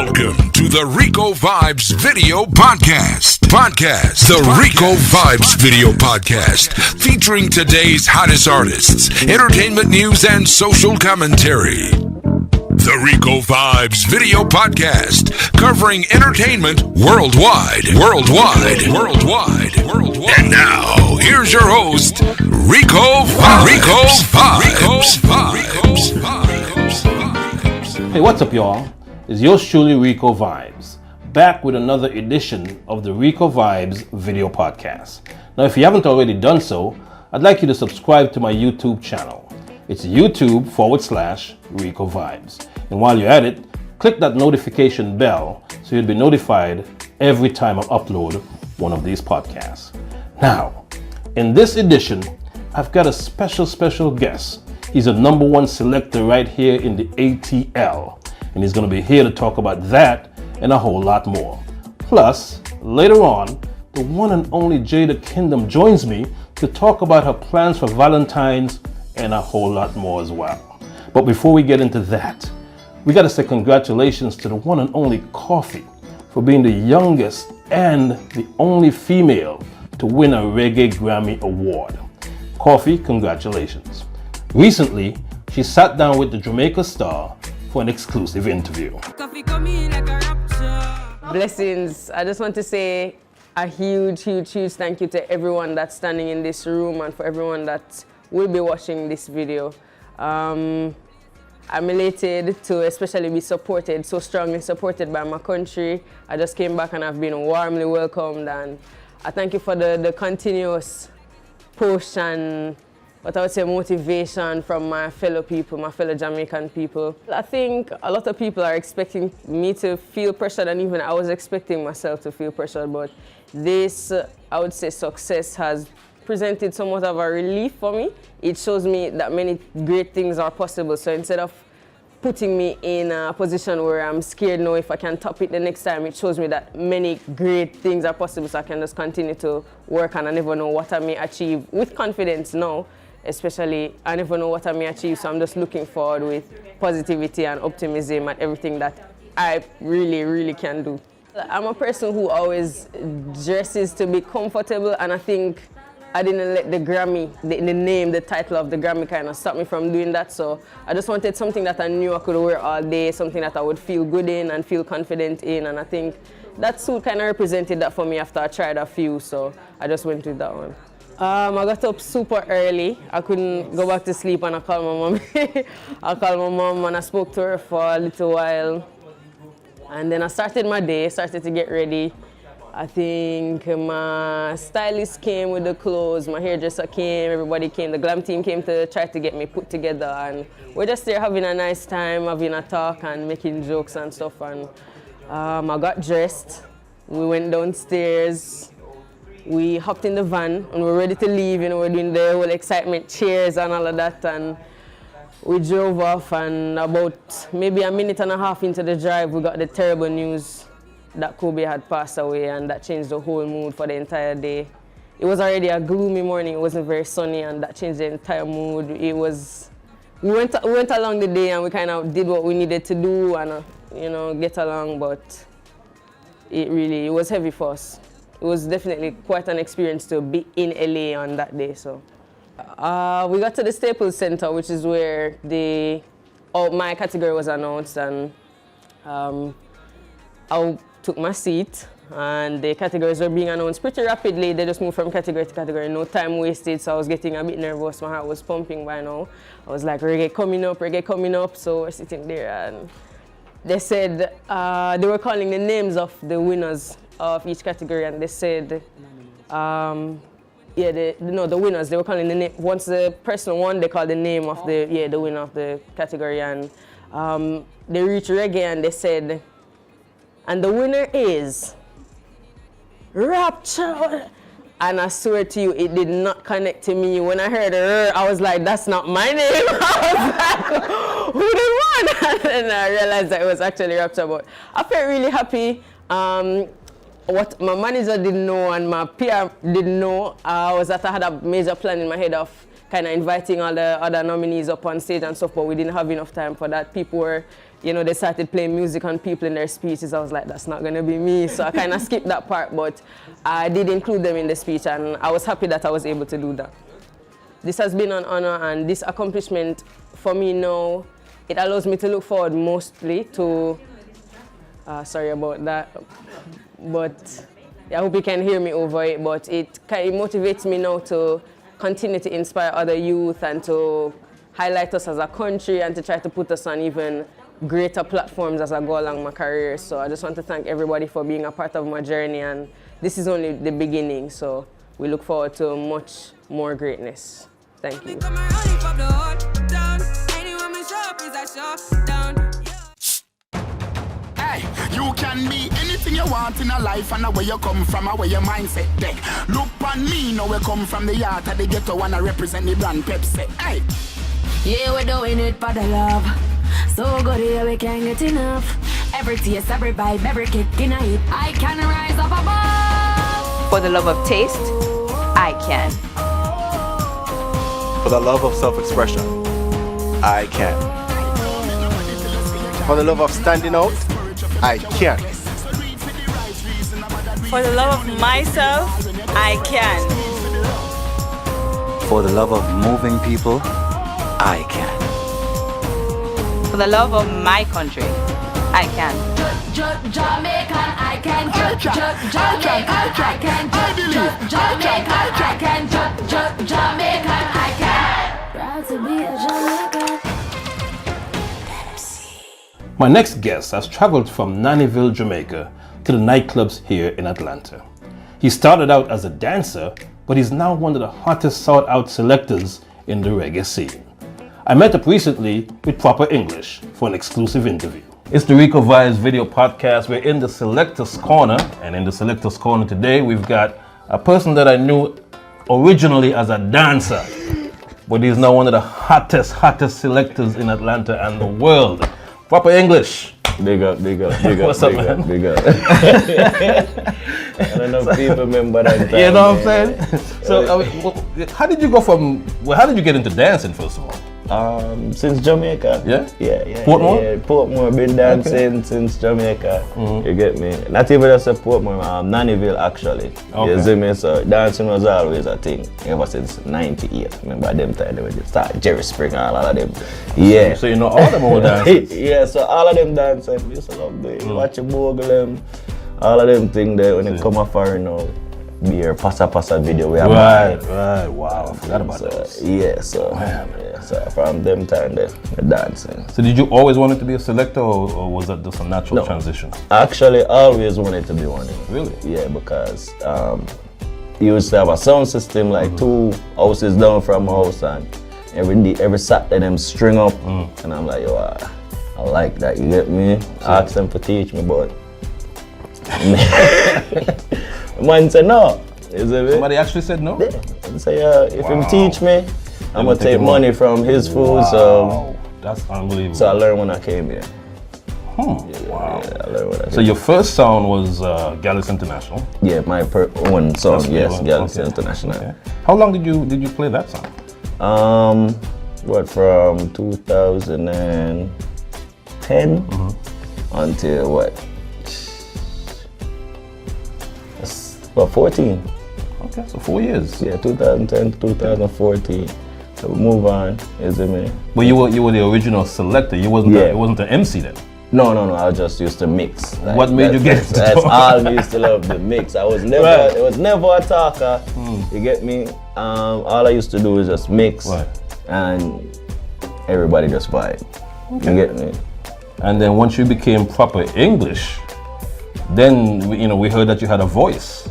Welcome to the Ricovibes Video Podcast. The Ricovibes Video Podcast, featuring today's hottest artists, entertainment news, and social commentary. The Ricovibes Video Podcast, covering entertainment worldwide. And now, here's your host, Ricovibes. Hey, what's up, y'all? It's yours truly, Ricovibes, back with another edition of the Ricovibes Video Podcast. Now, if you haven't already done so, I'd like you to subscribe to my YouTube channel. It's YouTube.com/Ricovibes. And while you're at it, click that notification bell so you'll be notified every time I upload one of these podcasts. Now, in this edition, I've got a special guest. He's a #1 selector right here in the ATL. And he's going to be here to talk about that and a whole lot more. Plus, later on, the one and only Jada Kingdom joins me to talk about her plans for Valentine's and a whole lot more as well. But before we get into that, we got to say congratulations to the one and only Koffee for being the youngest and the only female to win a Reggae Grammy Award. Koffee, congratulations. Recently, she sat down with the Jamaica star for an exclusive interview. Blessings. I just want to say a huge thank you to everyone that's standing in this room and for everyone that will be watching this video. I'm elated to especially be supported, so strongly supported by my country. I just came back and I've been warmly welcomed, and I thank you for the continuous push and what I would say motivation from my fellow people, my fellow Jamaican people. I think a lot of people are expecting me to feel pressured, and even I was expecting myself to feel pressured, but this, I would say, success has presented somewhat of a relief for me. It shows me that many great things are possible, so instead of putting me in a position where I'm scared now if I can top it the next time, it shows me that many great things are possible, so I can just continue to work, and I never know what I may achieve with confidence now. Especially, I never know what I may achieve, so I'm just looking forward with positivity and optimism at everything that I really can do. I'm a person who always dresses to be comfortable, and I think I didn't let the Grammy, the name, the title of the Grammy kind of stop me from doing that, so I just wanted something that I knew I could wear all day, something that I would feel good in and feel confident in, and I think that suit kind of represented that for me after I tried a few, so I just went with that one. I got up super early. I couldn't go back to sleep, and I called my mom. I called my mom and I spoke to her for a little while. And then I started my day, started to get ready. I think my stylist came with the clothes, my hairdresser came, everybody came, the glam team came to try to get me put together. And we're just there having a nice time, having a talk and making jokes and stuff. And I got dressed. We went downstairs. We hopped in the van and we're ready to leave, we're doing the whole excitement, cheers and all of that, and we drove off, and about maybe a minute and a half into the drive, we got the terrible news that Kobe had passed away, and that changed the whole mood for the entire day. It was already a gloomy morning, it wasn't very sunny, and that changed the entire mood. We went along the day and we kind of did what we needed to do and get along, but it was heavy for us. It was definitely quite an experience to be in LA on that day. So we got to the Staples Center, which is where my category was announced, and I took my seat, and the categories were being announced pretty rapidly. They just moved from category to category, no time wasted, so I was getting a bit nervous. My heart was pumping by now. I was like, reggae coming up, so we're sitting there, and they said they were calling the names of the winners of each category, and they said, the winners, they were calling the name. Once the person won, they called the name of the winner of the category, and they reached reggae, and they said, and the winner is Rapture. And I swear to you, it did not connect to me. When I heard her, I was like, that's not my name. I was like, who the one? And I realized that it was actually Rapture, but I felt really happy. What my manager didn't know and my PR didn't know was that I had a major plan in my head of kind of inviting all the other nominees up on stage and stuff, but we didn't have enough time for that. People were they started playing music on people in their speeches, I was like, that's not gonna be me. So I kind of skipped that part, but I did include them in the speech, and I was happy that I was able to do that. This has been an honor, and this accomplishment for me now, it allows me to look forward mostly to, sorry about that, but I hope you can hear me over it, but it motivates me now to continue to inspire other youth and to highlight us as a country and to try to put us on even greater platforms as I go along my career. So I just want to thank everybody for being a part of my journey, and this is only the beginning, so we look forward to much more greatness. Thank you. Hey, you can be anything you want in a life, and where you come from and where your mindset deck. Look on me, now we come from the yard of the ghetto, wanna represent the brand Pepsi. Hey. Yeah, we're doing it for the love. So good here we can't get enough. Every taste, every vibe, every kick in a hit, I can rise up above. For the love of taste, I can. For the love of self-expression, I can. For the love of standing out, I can. For the love of myself, I can. For the love of moving people, I can. For the love of my country, I can. Jamaican, I can. Jamaican, I can. Jamaican, I can. Jamaican, I can. Proud to be a Jamaican. My next guest has traveled from Nannyville, Jamaica to the nightclubs here in Atlanta. He started out as a dancer, but he's now one of the hottest sought-out selectors in the reggae scene. I met up recently with Propa English for an exclusive interview. It's the Ricovibes video podcast. We're in the Selector's Corner, and in the Selector's Corner today, we've got a person that I knew originally as a dancer, but he's now one of the hottest selectors in Atlanta and the world. Propa English. Big up. What's up, man? Big up. I don't know if people remember that time. You know what I'm saying? So, how did you get into dancing, first of all? Since Jamaica. Yeah? Yeah. Portmore? Yeah, Portmore. Been dancing since Jamaica. Mm-hmm. You get me? Not even just a Portmore, Nannyville actually. Okay. You see me? So dancing was always a thing ever since '98. Remember at them time they would start Jerry Springer, all of them. Yeah. So you know all them old dances? Yeah, so all of them dancing. We used to love them. Watch a bogle them. All of them things there when they come off foreign now. Beer, passa video we have. Right. Wow, I forgot about those. Yeah, so from them time they're dancing. So did you always want to be a selector, or was that just a natural transition? Actually, always wanted to be one. Really? Yeah, because you used to have a sound system like 2 houses down from my house, and every Saturday them string up, and I'm like, yo, I like that. You get me? I asked them to teach me, but man said no. Somebody actually said no? Yeah. Say, if him teach me, I'm gonna take money from his food. So that's unbelievable. So I learned when I came here. Wow. Yeah, I learned when I came So your first sound was Gallus International? Yeah, my one song, yes, Gallus International. Okay. How long did you play that song? From 2010 until what? About 14. Okay, so 4 years. Yeah, 2010 to 2014. So we move on, you see me? But you were the original selector. You wasn't it wasn't an MC then. No. I just used to mix. Like, what made you get into that? That's all I used to love, the mix. I was never it was never a talker. You get me? All I used to do is just mix, and everybody just vibe. Okay. You get me? And then once you became Propa English, then we heard that you had a voice.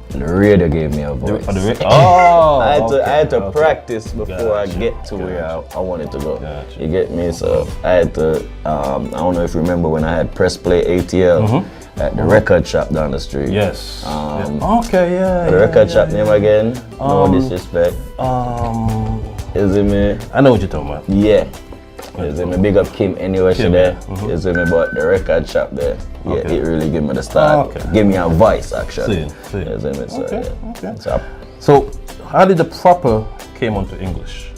The radio gave me a voice. I had to practice before I get to where I wanted to go. Gotcha. You get me? So I had to, I don't know if you remember when I had Press Play ATL at the record shop down the street. Yes. The record shop name again? No disrespect. Is it me? I know what you're talking about. Yeah. Is it me? Big up Kim anyway, she there. Is it me? But the record shop there, it really gave me the start. Give me a voice actually. See. Is it me? So, So how did the Propa came onto English?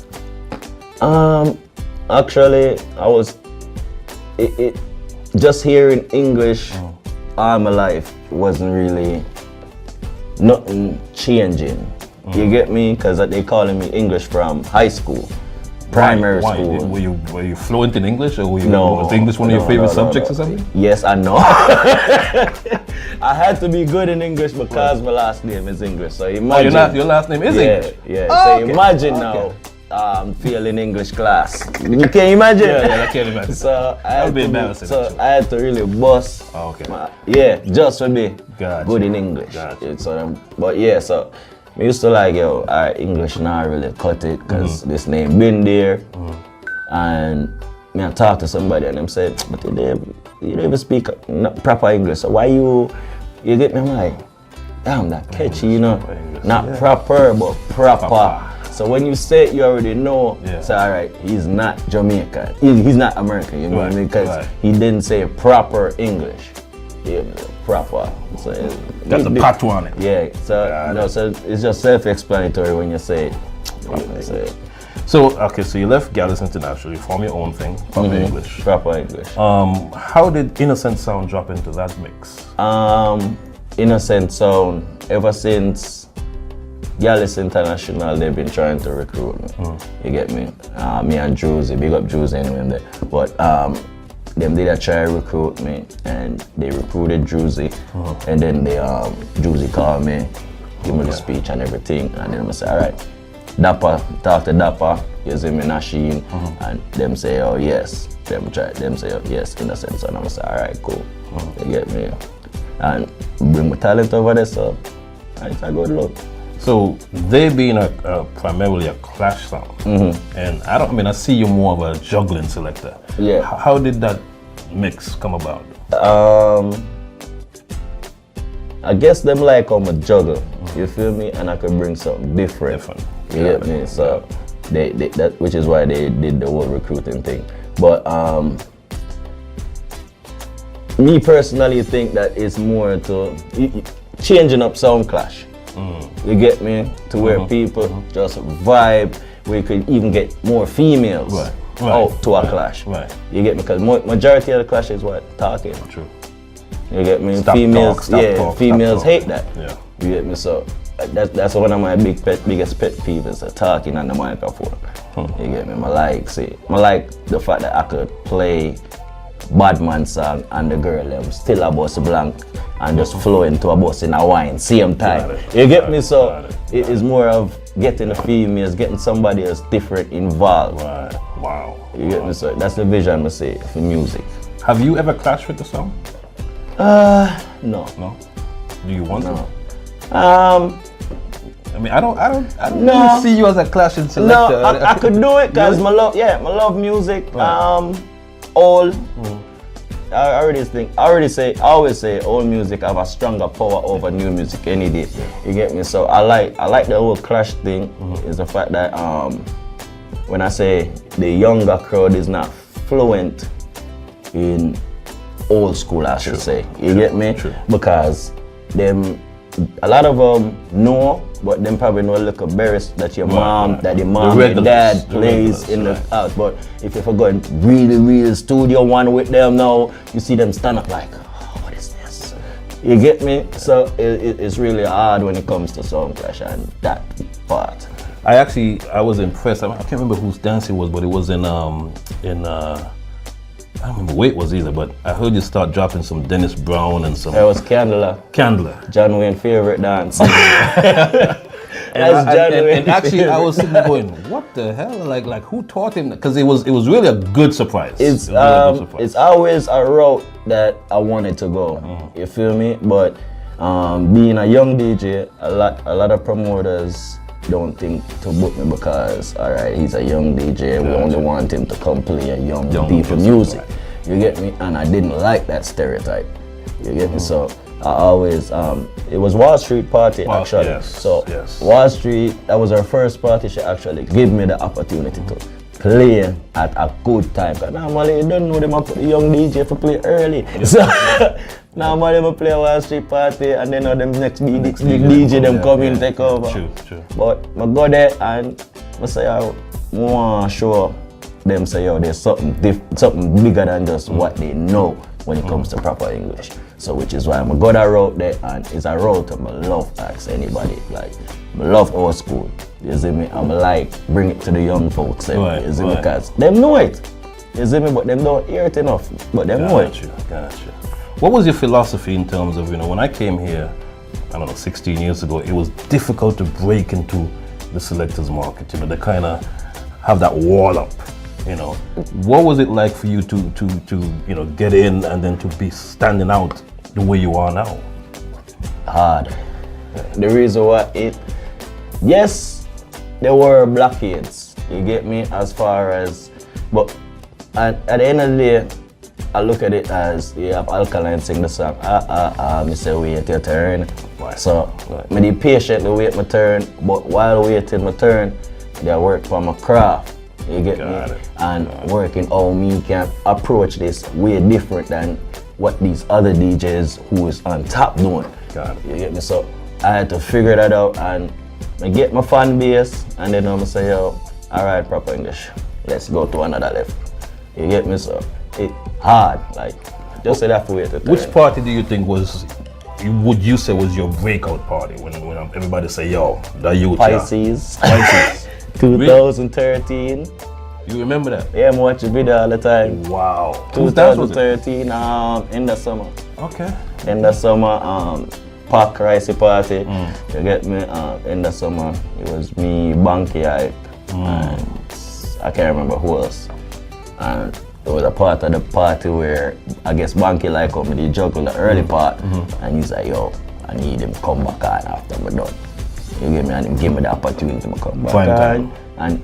Actually, it just hearing English all my life wasn't really nothing changing. You get me? Because they calling me English from high school, primary school. Were you fluent in English, or was English one of your favorite subjects or something? Yes, I know. I had to be good in English because my last name is English. So imagine. Your last name is English? Yeah. So imagine now. Failing English class. You can imagine? Yeah, I can imagine. So that would be embarrassing. So I had to really bust. Oh, okay. Just for me, good in English. So I used to like, English not really cut it because this name been there. And I talked to somebody and them said, but you don't even speak proper English. So why you get me? I'm like, damn, that catchy, you know? Not proper, but proper. So when you say it, you already know, so alright, he's not Jamaican. He's not American, you know what I mean? Because he didn't say proper English. Yeah, proper. So that's a patois on it. Yeah, so it's just self-explanatory when you say it. So you left Gallus International, you formed your own thing, proper English. Proper English. How did Innocent Sound drop into that mix? Innocent Sound, ever since Gallus International, they've been trying to recruit me. You get me? Me and Druzy, big up Druzy anyway. But them did try to recruit me, and they recruited Druzy, and then Druzy called me, give me the speech and everything, and then I say, alright, Dapper, talk to Dapper, you see me Nasheen, and them say, oh yes, them say, oh yes, Innocent Sound, and I say, alright, cool, you get me? And bring my talent over there, so I go look. So they being primarily a clash sound, and I see you more of a juggling selector. Yeah. How did that mix come about? I guess them like I'm a juggle, you feel me? And I could bring something different. You get me? So that which is why they did the whole recruiting thing. But me personally think that it's more to changing up sound clash. You get me? To where people just vibe, where you could even get more females out to a clash. You get me? Because majority of the clash is what? Talking. True. You get me? Females hate that. Yeah. You get me? So that's one of my biggest pet peeves, talking on the microphone. You get me? I like the fact that I could play Badman song and the girl them still a bust blank and just flow into a bus in a wine same time. You get me? So it is more of getting the females, getting somebody else different involved. Right. Wow. You get me? So that's the vision I say for music. Have you ever clashed with the song? No. No? Do you want to? I don't really see you as a clashing selector. No, I could do it because I love music. I always say old music have a stronger power over new music any day. You get me? So I like the whole clash thing. Is the fact that when I say the younger crowd is not fluent in old school, I should say. You get me? True. Because a lot of them know, but them probably know a little berries that your mom, your dad plays in the house. But if you're going real studio one with them now, you see them stand up like, oh, what is this? You get me? So it's really hard when it comes to sound clash and that part. I was impressed. I can't remember whose dance it was, but it was in I don't remember where it was either, but I heard you start dropping some Dennis Brown and some... It was Candler. John Wayne's favorite dance. and actually, I was sitting there going, what the hell? Like who taught him that? Because it was really a good surprise. It's always a route that I wanted to go. You feel me? But being a young DJ, a lot of promoters don't think to book me because, alright, he's a young DJ, we only want him to come play a young people music. You get me? And I didn't like that stereotype. You get me? So I always, it was Wall Street party actually. Wall Street, that was our first party. She actually gave me the opportunity to play at a good time. Because normally you don't know them a young DJ to play early. So normally I play a Wall Street party and then them next big DJ them come in take over. True. But I go there and I say I want to show them say, yo, there's something bigger than just what they know when it comes to proper English. So which is why I'm going that route there, and it's a route I love ask anybody. Like, I love old school. You see me? I'm like, bring it to the young folks. You see me? Because them know it. You see me? But them don't hear it enough. But them know it. Gotcha. What was your philosophy in terms of, when I came here, I don't know, 16 years ago, it was difficult to break into the selectors market. They kind of have that wall up. What was it like for you to get in and then to be standing out the way you are now? Hard. The reason why yes, there were blockades. You get me? As far as, but at the end of the day, I look at it as you have Alkaline sing the song. Me say wait your turn. Right. So me be patient to wait my turn, but while waiting my turn, I work for my craft. You get me? And working how me can approach this way different than what these other DJs who is on top doing. You get me? So I had to figure that out, and I get my fan base, and then I'm say, yo, alright, proper English, let's go to another level. You get me? So it hard, like, just say that for wait. Which party do you think would you say was your breakout party when everybody say, yo, the youth? Pisces. 2013. You remember that? Yeah, I'm watching video all the time. Wow. 2013, in the summer. Okay. In the summer, Park Ricey party. You get me? In the summer, it was me, Banky Hype, and I can't remember who else. And it was a part of the party where I guess Banky like how me juggle the early part, and he's like, yo, I need him come back on after I'm done. You get me? And him give me the opportunity to come back on. And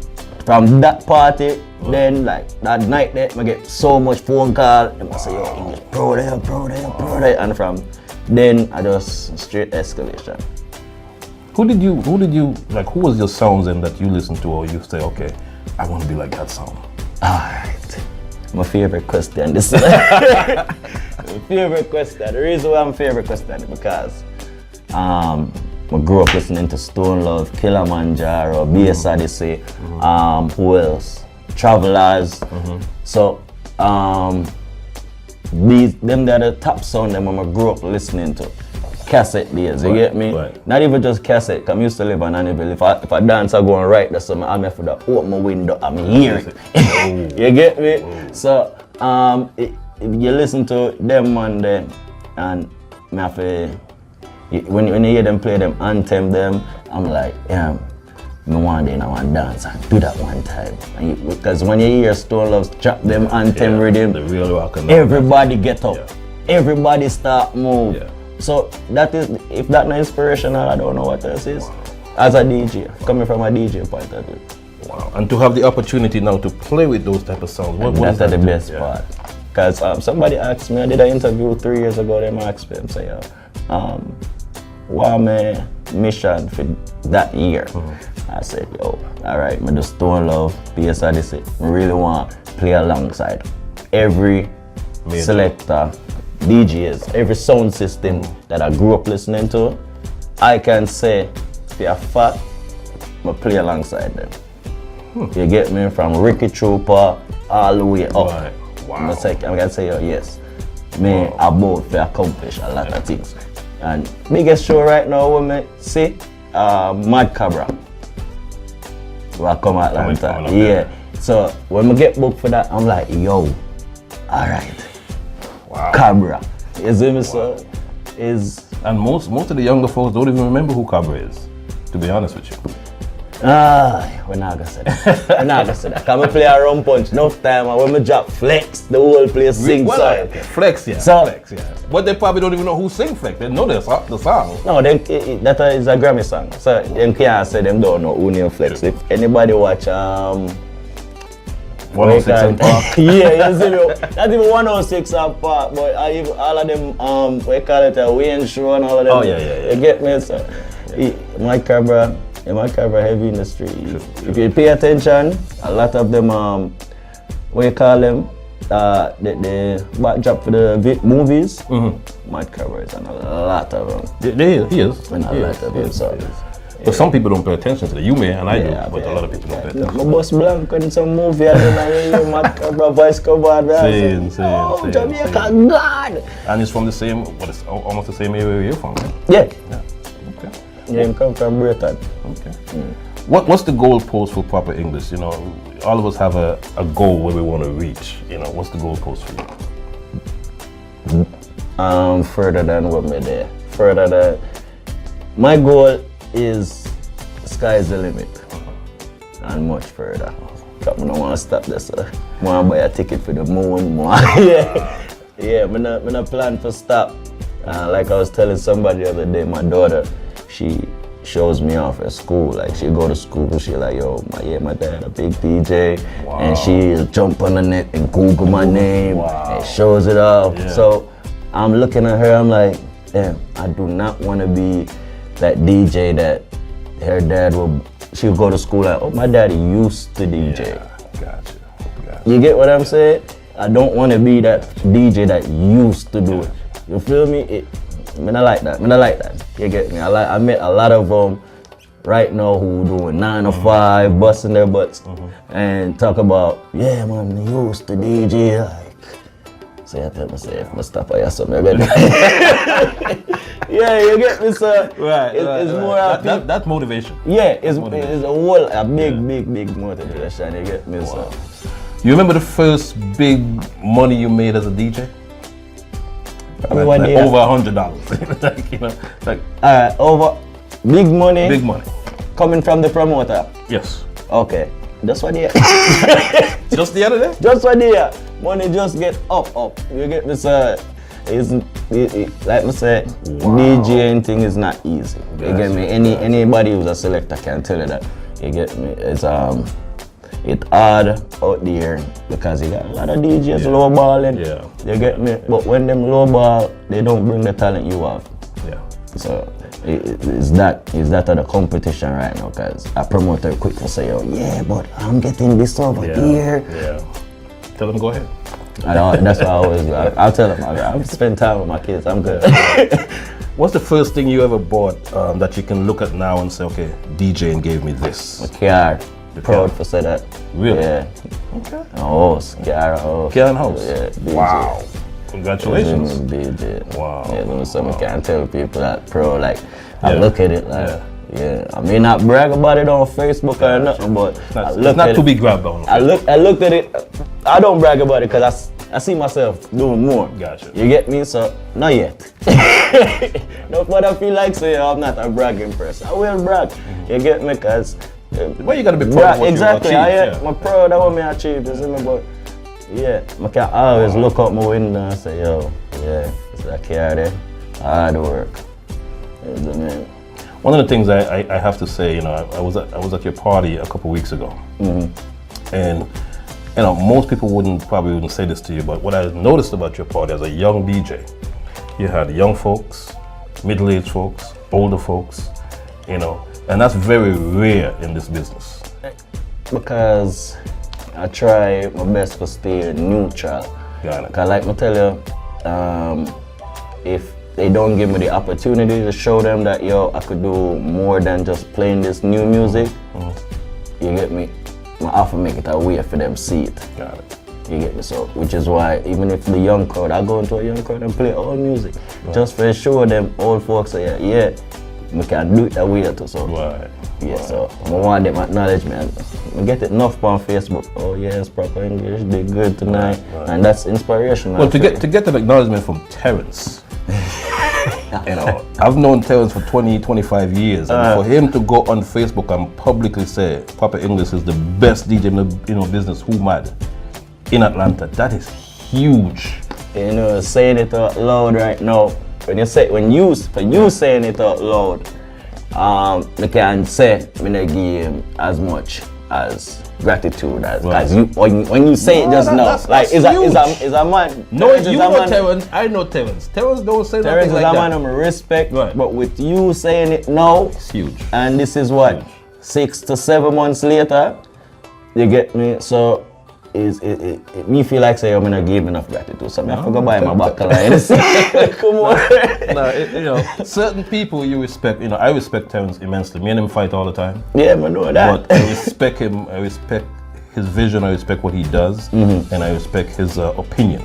from that party, then like that night there, I get so much phone call. They must say, yo, English, pro there. And from then, I just straight escalation. Who was your sounds then that you listened to, or you say, okay, I want to be like that sound? Alright. My favorite question. This is my favorite question. The reason why I'm favorite question is because I grew up listening to Stone Love, Kilimanjaro, BS Odyssey, who else? Travelers. So they're the top sound them I grew up listening to. Cassette days, you get me? Not even just cassette, because I used to live on Annabelle. If I dance, I go and write the song, I'm have to open my window, I'm hearing it. You get me? So if you listen to them one day, and I have to, when you hear them play them anthem, I'm like, yeah, I want to dance and do that one time. Because when you hear Stone Love drop them anthem rhythm, the real rock and everybody get up, everybody start move. So that is, if that's not inspirational, I don't know what else is. As a DJ, coming from a DJ point of view. Wow. And to have the opportunity now to play with those type of sounds, that's the best part. Because somebody asked me, I did an interview 3 years ago, they asked me, say, what my mission for that year? I said, yo, alright, I do Stone Love, BS Odyssey. I really want to play alongside every selector, DJs, every sound system that I grew up listening to. I can say, for a fact, I play alongside them. You get me? From Ricky Trooper all the way up. Wow. I'm gonna say, oh, yes, me about to accomplish a lot of things. And biggest show right now, when I see Mad Cabra. Will come out Atlanta. Yeah. So when I get booked for that, I'm like, yo, alright. Wow. Cabra. You see me? So and most of the younger folks don't even remember who Cabra is, to be honest with you. We're not gonna say that. We're not gonna say that. Cause I play a rum punch enough time, and when I drop Flex, the whole place sings. Flex, yeah. So, Flex, yeah. But they probably don't even know who sing Flex. They know the song. No, that is a Grammy song. So them can't say them don't know who named Flex. If anybody watch 106 and Park. Yeah, you see me. Not even 106 and Park, but all of them we call it a Wayne show and all of them. Oh yeah. You get me? So my Cabra heavy in the street. If you pay attention, a lot of them what you call them, the backdrop for the movies, Mad Cabra is on a lot of them. He is. And a lot of them. So But some people don't pay attention to that. You may, and I do, but a lot of people don't pay attention. My boss blank in some movie, I don't know, my voice come out. Same. Jamaica, God! And it's from the same, almost the same area where you're from, right? Yeah. Okay. Yeah, you come from Britain. Okay. What's the goal post for Proper English? You know, all of us have a goal where we want to reach. You know, what's the goal post for you? Further than what me there. Further than my goal is sky's the limit and much further. I don't want to stop this. I want to buy a ticket for the moon. I'm not plan to stop. Like I was telling somebody the other day, my daughter, she shows me off at school. Like she go to school, she like, yo, my dad a big DJ, and she jump on the net and Google my name and shows it off. Yeah. So I'm looking at her, I'm like, damn, I do not want to be that DJ that her dad she'll go to school like, oh, my daddy used to DJ. Yeah, gotcha. You get what I'm saying? I don't want to be that DJ that used to do it. You feel me? I like that. You get me? I met a lot of them right now who doing 9 to 5, busting their butts, and talk about, yeah, man, they used to DJ. Like, so I tell myself, I'm stop or something. Yeah, you get me, sir? Right. It's more that motivation. Yeah, it's a big motivation. You get me, sir? You remember the first big money you made as a DJ? Like over $100. Over big money. Big money. Coming from the promoter. Yes. Okay. Just 1 year. Just the other day? Just 1 year. Money just get up. You get me, sir? Like I said, DJing thing is not easy. You get me? Anybody who's a selector can tell you that. You get me? It's hard out there because you got a lot of DJs low balling. Yeah. You get me? But when them low ball, they don't bring the talent you have. Yeah. So is that the competition right now? Because a promoter quick to say, oh yeah, but I'm getting this over here. Yeah. Tell them go ahead. That's why I always. I'll tell them. I'll spend time with my kids. I'm good. What's the first thing you ever bought that you can look at now and say, okay, DJing gave me this? A car. Proud to say that. Really? Yeah. Okay. A house. Car house. Car and house. Yeah. DJ. Wow. Congratulations. DJ. Wow. Yeah, so I can't tell people that pro. Like I look at it like. Yeah, I may not brag about it on Facebook or nothing, but it's not to be grabbed on. I looked at it. I don't brag about it because I see myself doing more. Gotcha. You get me? So not yet. Not what I feel like. So I'm not a bragging person. I will brag. You get me? Cause well, you gotta be proud of what exactly. you achieved. I'm proud of what I achieved. You see me? But yeah, I can always look out my window and say, yo, yeah, it's that car there. Hard work. One of the things I have to say, you know, I was at your party a couple weeks ago, and you know, most people probably wouldn't say this to you, but what I noticed about your party as a young DJ, you had young folks, middle-aged folks, older folks, you know, and that's very rare in this business. Because I try my best to stay neutral. Got it. Cause like I tell you, if they don't give me the opportunity to show them that, yo, I could do more than just playing this new music, you get me? I often make it a way for them see it. Got it. You get me? So, which is why, even if the young crowd, I go into a young crowd and play old music. Right. Just for show them old folks say, yeah, we can do it that way too. So, yeah, so I want them acknowledgement. We get it enough on Facebook. Oh yes, Proper English, did good tonight. Right. And that's inspirational. Well, to get the acknowledgement from Terrence, you know, I've known Terrence for 20-25 years, and for him to go on Facebook and publicly say Proper English is the best DJ in the business, who mad, in Atlanta, that is huge. You know, saying it out loud right now. When you saying it out loud, I can't say I give him as much as gratitude as you when you say it just now. Like is a man. No, you know Terrence. I know Terrence. Terrence don't say nothing like that. Terrence is a man of respect, but with you saying it now, it's huge. And this is what 6 to 7 months later. You get me? So me feel like say I'm gonna give enough gratitude. So I forgot buy my buckle line. Come on. Certain people you respect. I respect Terrence immensely. Me and him fight all the time. Yeah, I know that. But I respect him. I respect his vision. I respect what he does, and I respect his opinion.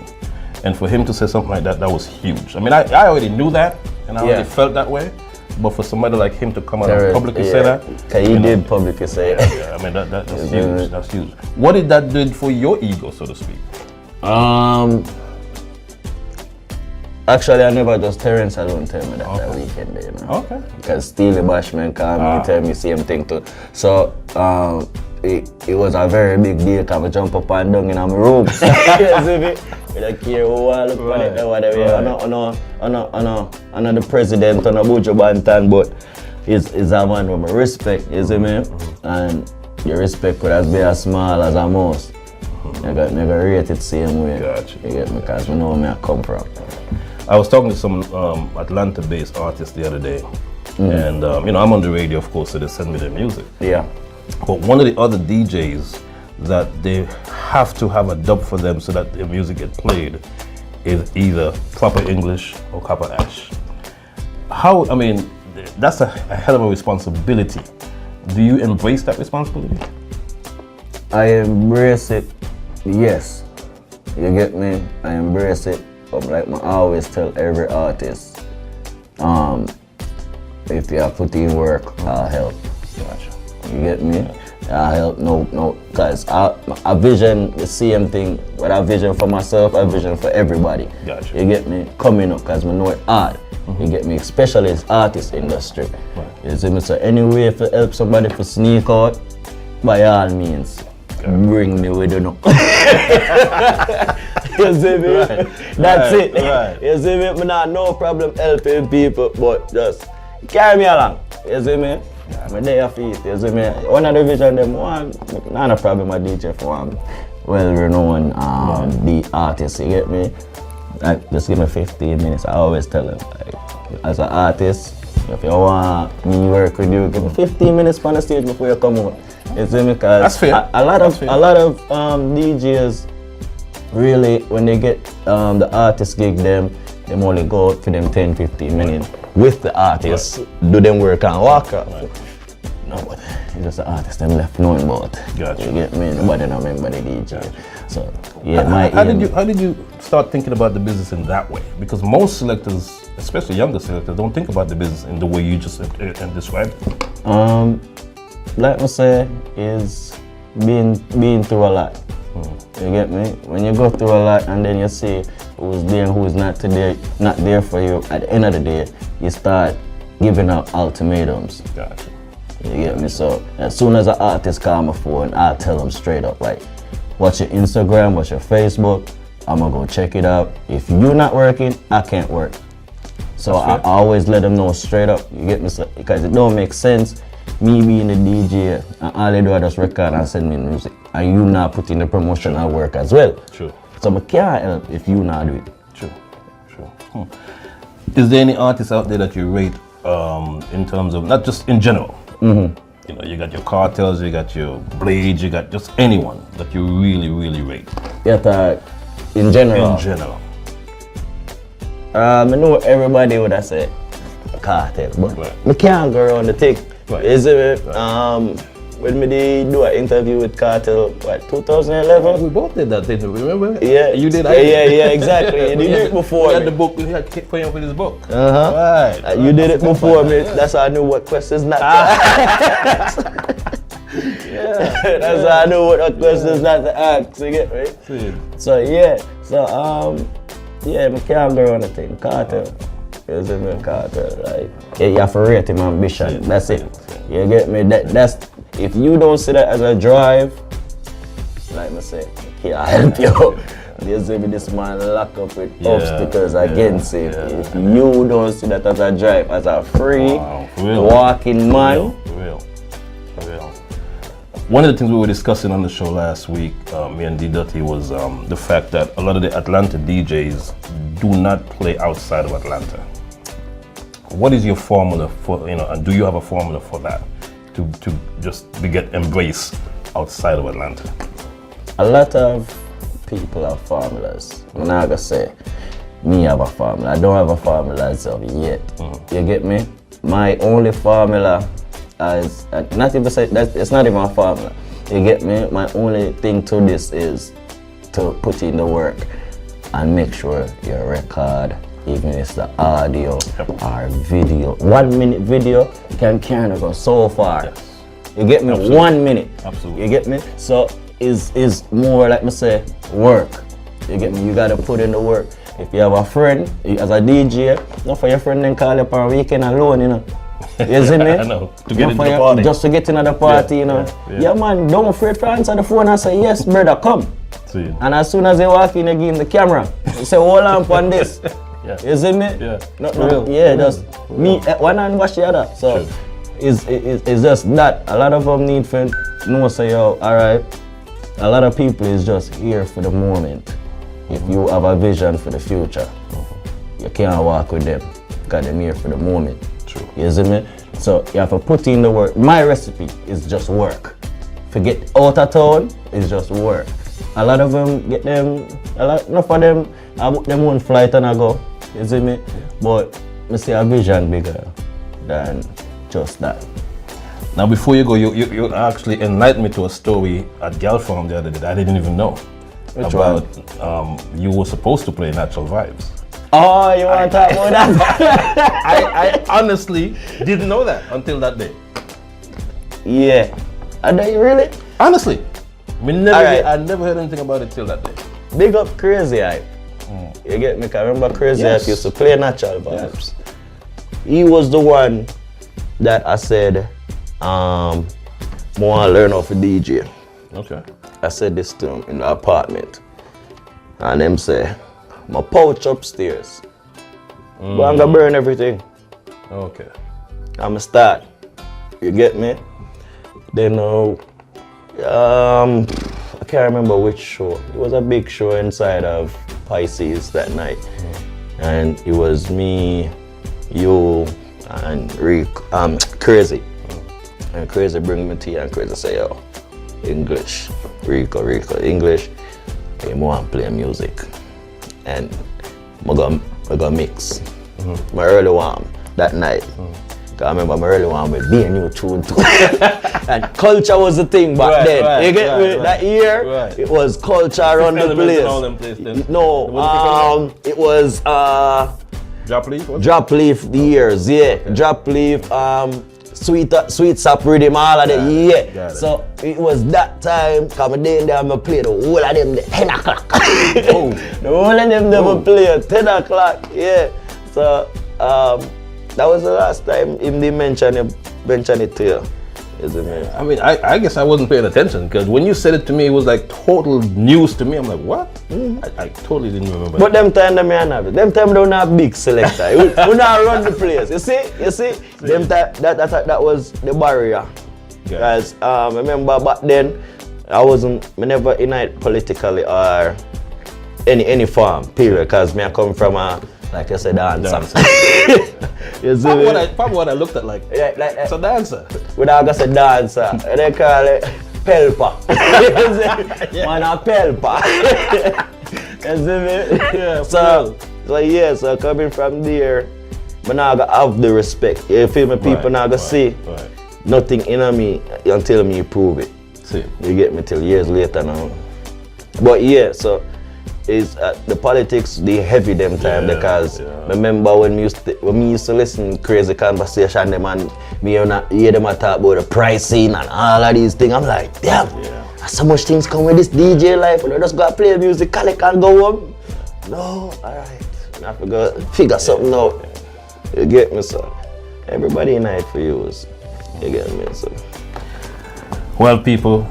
And for him to say something like that was huge. I mean, I already knew that, and I already felt that way. But for somebody like him to come out and publicly say that, he did publicly say that. Yeah, I mean that's huge. That's huge. What did that do for your ego, so to speak? Actually, I never just Terrence alone tell me that weekend, Okay. Because Steely Bashman called me, tell me same thing too. So it was a very big deal because I jump up and down in my room. You see me? I don't care who I look at it or whatever. I'm not the president, I'm not Buju Banton, but he's a man with my respect, you see me? And your respect could as be as small as a mouse. I got rate it same way. Gotcha. You get me? Because you know where I come from. I was talking to some Atlanta-based artists the other day, and I'm on the radio, of course, so they send me their music. Yeah. But one of the other DJs that they have to have a dub for them so that their music gets played is either Propa English or Copper Ash. That's a hell of a responsibility. Do you embrace that responsibility? I embrace it, yes. You get me? I embrace it. But like I always tell every artist, if you have put in work, I'll help. Gotcha. You get me? I help, no, because I vision the same thing, but I vision for myself, I vision for everybody. Gotcha. You get me? Coming up, because I know it's hard. You get me? Especially as artist industry. Right. You see me? So any way to help somebody to sneak out, by all means, bring me with you. You see me? Right. That's it. Right. You see me? I not no problem helping people, but just carry me along. You see me? I'm there for it, you see me? One of the vision them not a problem I DJ for one well-renowned the artist, you get me? Like, just give me 15 minutes. I always tell them, like, as an artist, if you want me work with you, give me 15 minutes on the stage before you come out. You see me? Because that's fair. A lot of DJs really, when they get the artist gig them only go out for them 10-15 minutes with the artist, do them work and walk out. No, but it's just the artist them left knowing about. Gotcha. You get me? Nobody don't remember the DJ. Gotcha. So yeah, how did you start thinking about the business in that way? Because most selectors, especially younger selectors, don't think about the business in the way you just described it. Like I say, is being through a lot. You get me? When you go through a lot and then you see who's there and who's not there for you, at the end of the day, you start giving out ultimatums. Gotcha. You get me? So as soon as an artist call my phone, I tell them straight up, like, what's your Instagram, what's your Facebook? I'm gonna go check it out. If you're not working, I can't work. So I always let them know straight up. You get me? So, because it don't make sense me being the DJ and all they do is just record and send me music, and you not put in the promotional work as well. True. So I can't help if you not do it. True. Is there any artists out there that you rate in terms of, not just in general? You got your Cartels, you got your Blades, you got just anyone that you really, really rate? Yeah, in general. In general. I know everybody would have said Cartel, but I can't go around the thing. Right. Is it? When we did do an interview with Cartel, what, 2011? We both did that, didn't we? Remember? Yeah. You did? Yeah, exactly. You did it before. We had the book, we had playing up with his book. Right. You did it before me. That's how I knew what questions not to ask. That's how I knew what questions not to ask. You get me? So, I can't go on the thing. Cartel. You see me? Cartel. Like, you have to rate him ambition. That's it. You get me? That's if you don't see that as a drive, like I say, I help you. You see me, this man lock up with obstacles against him. If you don't see that as a drive, as a free walking man. For real. One of the things we were discussing on the show last week, me and D Dutty, was the fact that a lot of the Atlanta DJs do not play outside of Atlanta. What is your formula for, and do you have a formula for that? To just get embraced outside of Atlanta? A lot of people have formulas. I'm not gonna say me have a formula. I don't have a formula as of yet. You get me? My only formula is not even say that it's not even a formula. You get me? My only thing to this is to put in the work and make sure your record, even if it's the audio or video, 1 minute video can go so far. Yes. You get me? Absolutely. 1 minute. Absolutely. You get me? So is more like me say work. You get me? You gotta put in the work. If you have a friend as a DJ, not for your friend then call you for a weekend alone, you know. You see me? I know. To get into the party. Just to get into the party, you know. Yeah, man, don't afraid to answer the phone and say, yes, brother, come. See. And as soon as they walk in, they give him the camera. You say, hold on this. You see me? Yeah. Just me, one hand wash the other. So it's just that. A lot of them need to know, say, yo, alright. A lot of people is just here for the moment. If you have a vision for the future, you can't walk with them because they're here for the moment. True. You see me? So you have to put in the work. My recipe is just work. Forget out of town, it's just work. A lot of them get them, enough of them, I book them one flight and I go. You see me? But I see a vision bigger than just that. Now before you go, you actually enlightened me to a story at Girl Farm the other day that I didn't even know. Which about you were supposed to play Natural Vibes. Oh, you want to talk about that? I honestly didn't know that until that day. Yeah. I know you really? Honestly. I never heard anything about it till that day. Big up Crazy Hype. You get me? I remember Crazy Hype used to play Natural Vibes. Yes. He was the one that I said, I want to learn how to DJ. Okay. I said this to him in the apartment. And them say, my pouch upstairs. But I'm gonna burn everything. Okay. I'ma start. You get me? Then I can't remember which show. It was a big show inside of Pisces that night. And it was me, you, and Crazy. And Crazy bring me tea and Crazy say, yo, English, Rico, English. I want to play music. And I go mix. My early one that night. I remember my early one with be a new tune too. And culture was the thing back then. You get me? That year, it was culture around the place. No, it was Drop Leaf? Drop Leaf the years, yeah. Drop Leaf, Sweet Sap Rhythm, all of that, yeah. So it was that time, because I'm there and I play the whole of them at 10 o'clock. The whole of them never play at 10 o'clock, yeah. So that was the last time him they mention it to you. I mean, I guess I wasn't paying attention because when you said it to me, it was like total news to me. I'm like, what? I totally didn't remember. But them time them have it. Them time don't have big selector. we not run the place. You see? Them time that was the barrier. Because I remember back then, I never unite politically or any form, period. Because I come from a, like I said, dancer. You see probably what I looked at like it's a dancer. Without just a dancer, and they call it pelpa. Man, a pelpa. You see me? Yeah, so coming from there, but now I have the respect. You feel me? People now see nothing in me until me prove it. See. You get me till years later now. But yeah, so is the politics they heavy them time because remember when we used to listen crazy conversation them and me hear them talk about the pricing and all of these things. I'm like, damn, so much things come with this DJ life. We just go play music, collect and go home. No, alright. I forgot figure something out. You get me, son? Everybody in it for you. You get me, son? Well, people,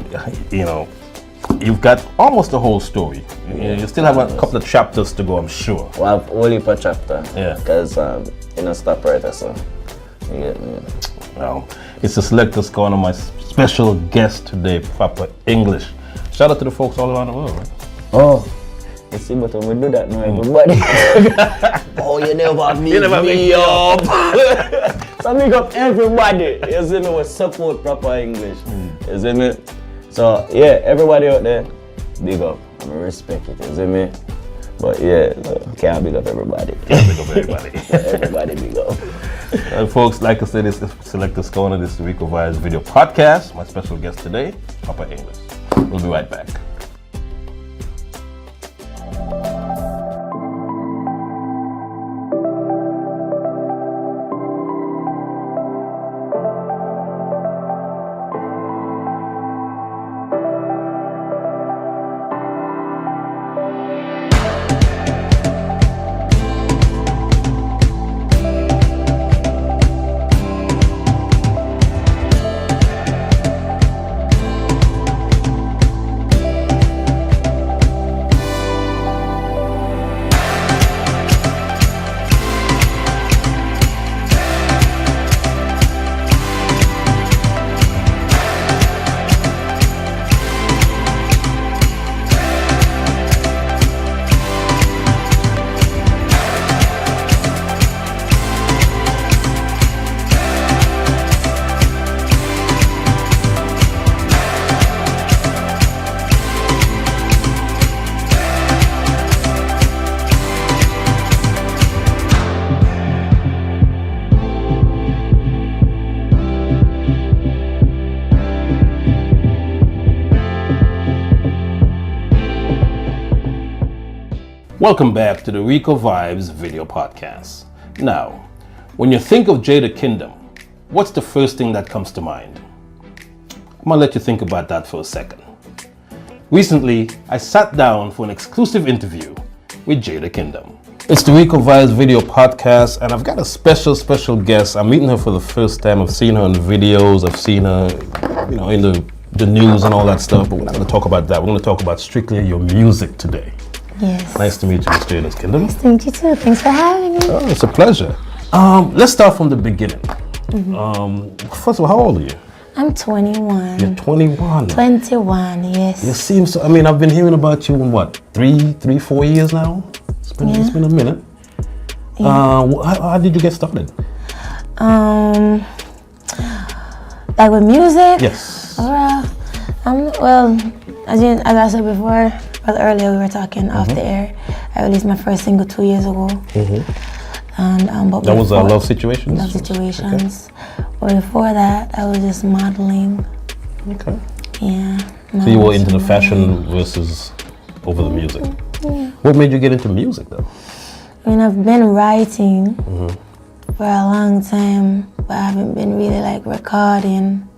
you know, you've got almost the whole story. You still have a couple of chapters to go, I'm sure. Well, only per chapter. Yeah. Because you know, stop right there, so you get me. Well, it's the Selector's Corner, my special guest today, Propa English. Shout out to the folks all around the world, right? Oh, you see, but when we do that now, everybody. Oh, you never me up. So big up everybody. You see me, we support Propa English. You see me? So yeah, everybody out there, big up. I'm gonna respect it, you see me? But yeah, can't big up everybody. Everybody big up. And folks, like I said, this is Selector's Corner. This is the Ricovibes video podcast. My special guest today, Papa English. We'll be right back. Welcome back to the Ricovibes video podcast. Now, when you think of Jada Kingdom, what's the first thing that comes to mind? I'm gonna let you think about that for a second. Recently, I sat down for an exclusive interview with Jada Kingdom. It's the Ricovibes video podcast, and I've got a special guest. I'm meeting her for the first time. I've seen her in the videos, I've seen her, in the news and all that stuff, but we're not gonna talk about that. We're gonna talk about strictly your music today. Yes. Nice to meet you, Miss Jada Kingdom. Nice to meet you too. Thanks for having me. Oh, it's a pleasure. Let's start from the beginning. First of all, how old are you? I'm 21. You're 21. 21, yes. You seem so. I mean, I've been hearing about you in what, 4 years now? It's been a minute. Yeah. How did you get started? Like with music? Yes. Well, as I said before, earlier we were talking off the air. I released my first single 2 years ago. And but that was Love Situations? Love Situations. Okay. But before that, I was just modeling. Okay. Yeah. So you were into the fashion versus over the music. Yeah. What made you get into music though? I mean, I've been writing for a long time, but I haven't been really like recording.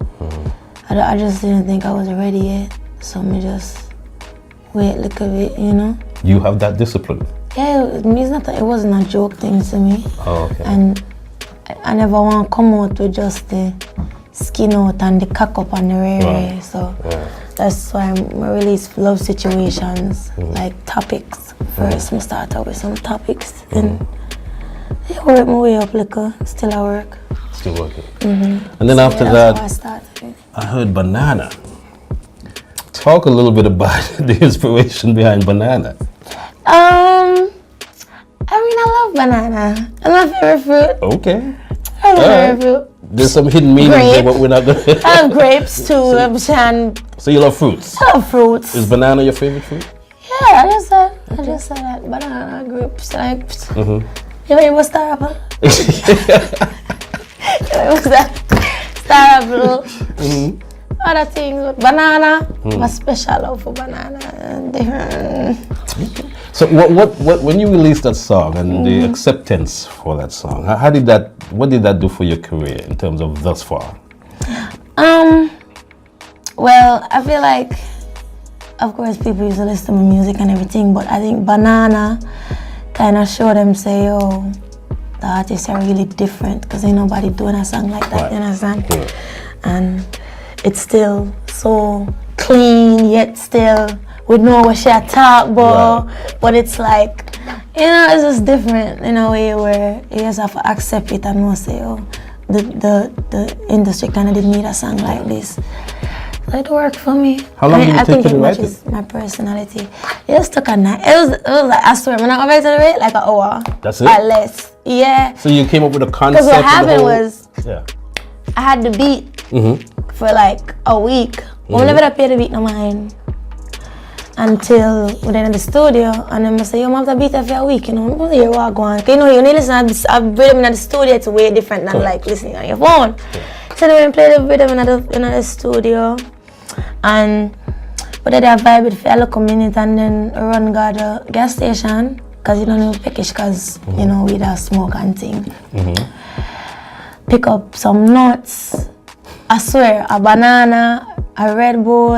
I just didn't think I was ready yet. So I just wait a little bit, You have that discipline? Yeah, it wasn't a joke thing to me. Oh, okay. And I never want to come out with just the skin out and the cock up and the rare. So that's why I release Love Situations, like topics. First, I start out with some topics. And I work my way up little, still I work. Still working. And then after that, I heard Banana. Talk a little bit about the inspiration behind Banana. I love banana. It's my favorite fruit. Okay. I love favorite fruit. There's some hidden meaning there, but we're not going to... I love grapes too. So you love fruits? I love fruits. Is banana your favorite fruit? Yeah, I just said that. Banana, grapes, like... You ever star apple? Star apple. Other things, but banana, my special love for banana. So what when you released that song and the acceptance for that song, what did that do for your career in terms of thus far? Well, I feel like, of course, people used to listen to my music and everything, but I think Banana kind of showed them, say, oh, the artists are really different because ain't nobody doing a song like that, you understand? And it's still so clean, yet still we know what she talk about, but it's like, it's just different in a way where you just have to accept it and not say, oh, the industry kind of didn't need a song like this. So it worked for me. How long did it take you to write it? I think it matches my personality. It just took a night. It was like, I swear, when I went to the rate, like an hour. That's it? Or less. Yeah. So you came up with a concept? Because what happened was, I had the beat for like a week. Whenever I pay the beat no mind. until we're in the studio, and then I say, you have to beat it for a week, you know, hear what go on. You know, you listen to a rhythm in the studio, it's way different than like listening on your phone. So then we play the rhythm in the studio, and we did a vibe with for a local minute, and then run got the gas station, because you don't know package, because you know, we da smoke and thing. Pick up some nuts, I swear, a banana, a Red Bull,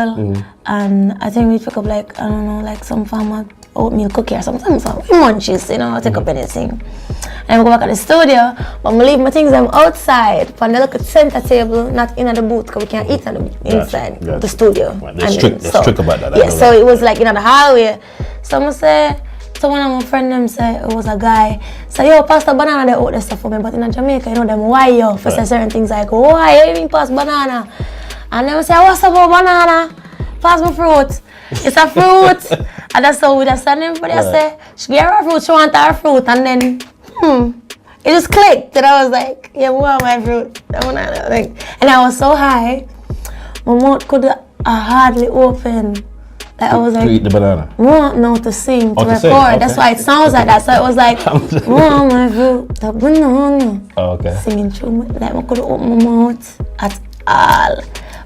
and I think we pick up like, I don't know, like some farmer oatmeal cookie or something, we munchies, you know, take up anything. And we go back at the studio, but we leave my things outside, on the little center table, not in the booth, because we can't eat inside the studio. Right. They're strict about that. Yeah, so it was like in the hallway. Someone say, so one of my friends them say it was a guy. Say, yo, pass the banana, they out there stuff for me. But in Jamaica, you know them why yo for say certain things like, why you even pass banana? And they say, what's up about banana? Pass me fruit. It's a fruit. And that's how we just stand in for there say, she gave her fruit, she want her fruit, and then it just clicked. And I was like, yeah, we want my fruit. And I was so high, my mouth could hardly open. Like I was like, to eat the banana? No, to sing, to record. Okay. That's why it sounds like that. So it was like, my fruit, the banana. Okay. Singing through, like I couldn't open my mouth at all.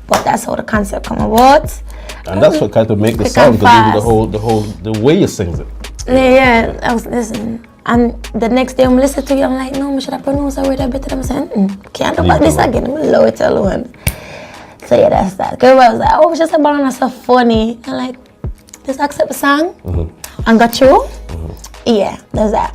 But that's how the concept come about. And that's what kind of make the sound, because even the way you sings it. Yeah, I was listening. And the next day I'm listening to you, I'm like, no, I should have pronounced a word better. I'm saying, can't do about this again. I'm low it alone. So yeah, that's that. Everybody was like, oh, it's just a banana, so funny. And like, just accept the song and got you. Yeah, there's that.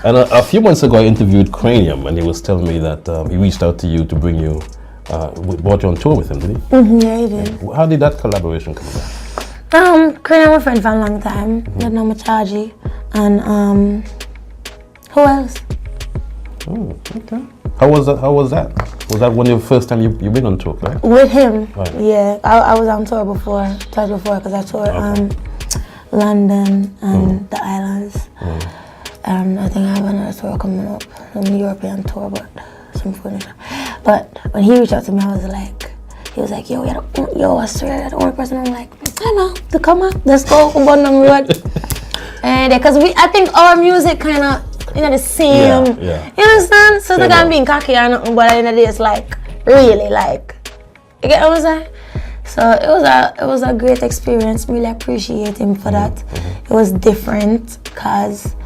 And a few months ago, I interviewed Cranium, and he was telling me that he reached out to you to bring you, brought you on tour with him, did he? Yeah, he did. How did that collaboration come about? Cranium, my friend for a long time. I know Machaji. And who else? Oh, okay. How was that? Was that one of the first time you've been on tour, right? With him, right. Yeah. I was on tour before, because I toured London and the islands. And I think I have another tour coming up, a European tour, but some funny. But when he reached out to me, I was like, yo, I swear, the only person I'm like, I know, to come up, let's go on Bondon Road. And because I think our music kind of, the same. Yeah. You understand? So like I'm being cocky or nothing, but at the end of the day, it's like really like, you get what I'm saying? So it was a great experience. Really appreciate him for that. It was different because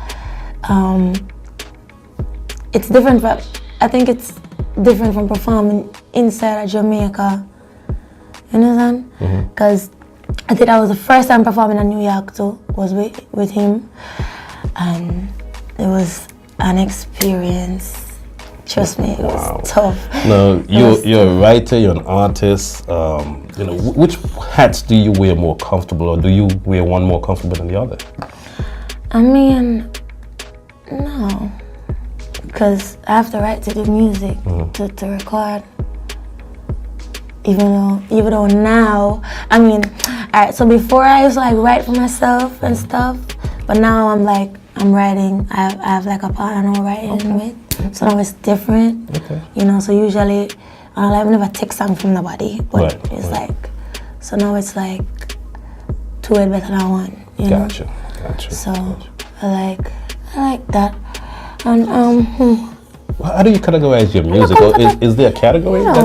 it's different. I think it's different from performing inside of Jamaica. You understand? Because I think that was the first time performing in New York too. Was with him, and it was an experience. Trust me, it was tough. No, you're a writer, you're an artist. Which hats do you wear more comfortable, or do you wear one more comfortable than the other? I mean, no, because I have to write to do music, to record. Even though now, I mean, alright. So before I used to like write for myself and stuff, but now I'm writing. I have like a partner I'm writing with, so now it's different. Okay. So usually I never take song from nobody, but it's like, so now it's like two it better than one. Gotcha. So I like that, and how do you categorize your music? Or is there a category that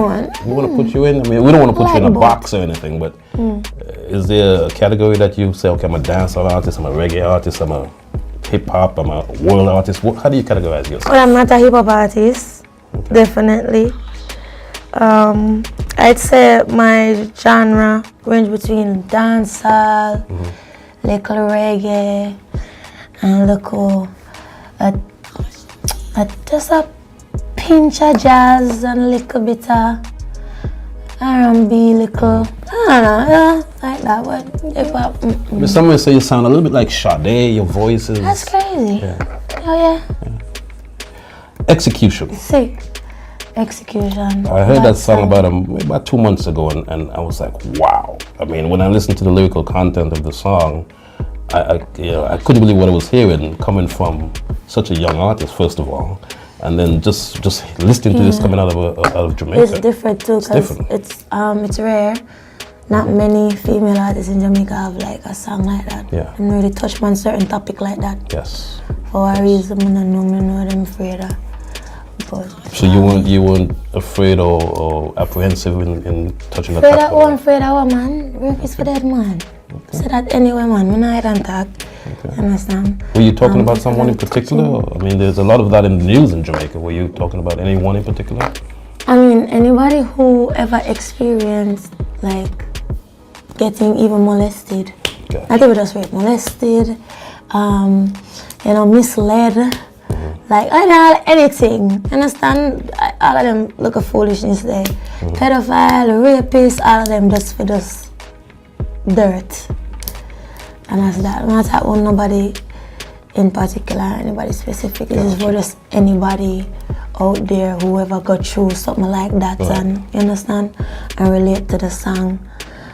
we want to put you in? I mean, we don't want to put you in a box or anything, but is there a category that you say, okay, I'm a dancehall artist, I'm a reggae artist, I'm a hip-hop, I'm a world artist? How do you categorize yourself? Well, I'm not a hip-hop artist, definitely. I'd say my genre range between dancehall, little reggae, and little just a pinch of jazz and a little bit of R&B, little, I don't know, like that one. Hip-hop. Someone say you sound a little bit like Sade, your voice is... That's crazy. Yeah. Oh yeah. Execution. Sick. Execution. I heard that song about 2 months ago, and I was like, wow. I mean, when I listened to the lyrical content of the song, I couldn't believe what I was hearing coming from such a young artist, first of all, and then just listening to this coming out of Jamaica. It's different too, because it's rare not many female artists in Jamaica have like a song like that. Yeah. And really touch on certain topic like that. Yes. For a reason, I don't know them afraid of. But, so you weren't afraid or apprehensive in touching the topic? I'm afraid of what, man? Rape is for dead, man. Okay. Say that anyway, man. When I don't talk, you understand? Were you talking about someone in particular? I mean, there's a lot of that in the news in Jamaica. Were you talking about anyone in particular? I mean, anybody who ever experienced, like, getting even molested. Okay. Not even just rape, molested, misled. Like, I know anything, understand? All of them look at foolishness there. Pedophile, rapist, all of them just for just dirt. And that's that. I'm not talking about nobody in particular, anybody specific. This is for just anybody out there who ever got through something like that, and you understand? And relate to the song.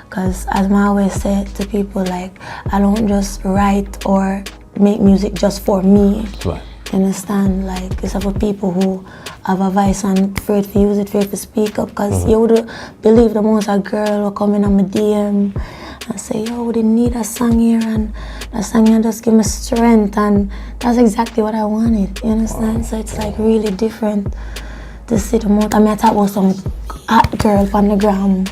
Because as I always say to people, like, I don't just write or make music just for me. Right. You understand? Like, it's for people who have a voice and afraid to use it, afraid to speak up. Because you would believe the most a girl will come in on my DM and say, yo, we didn't need a song here, and that song here just give me strength, and that's exactly what I wanted. You understand? So it's like really different to see the most. I mean, I talk about some hot girl on the ground.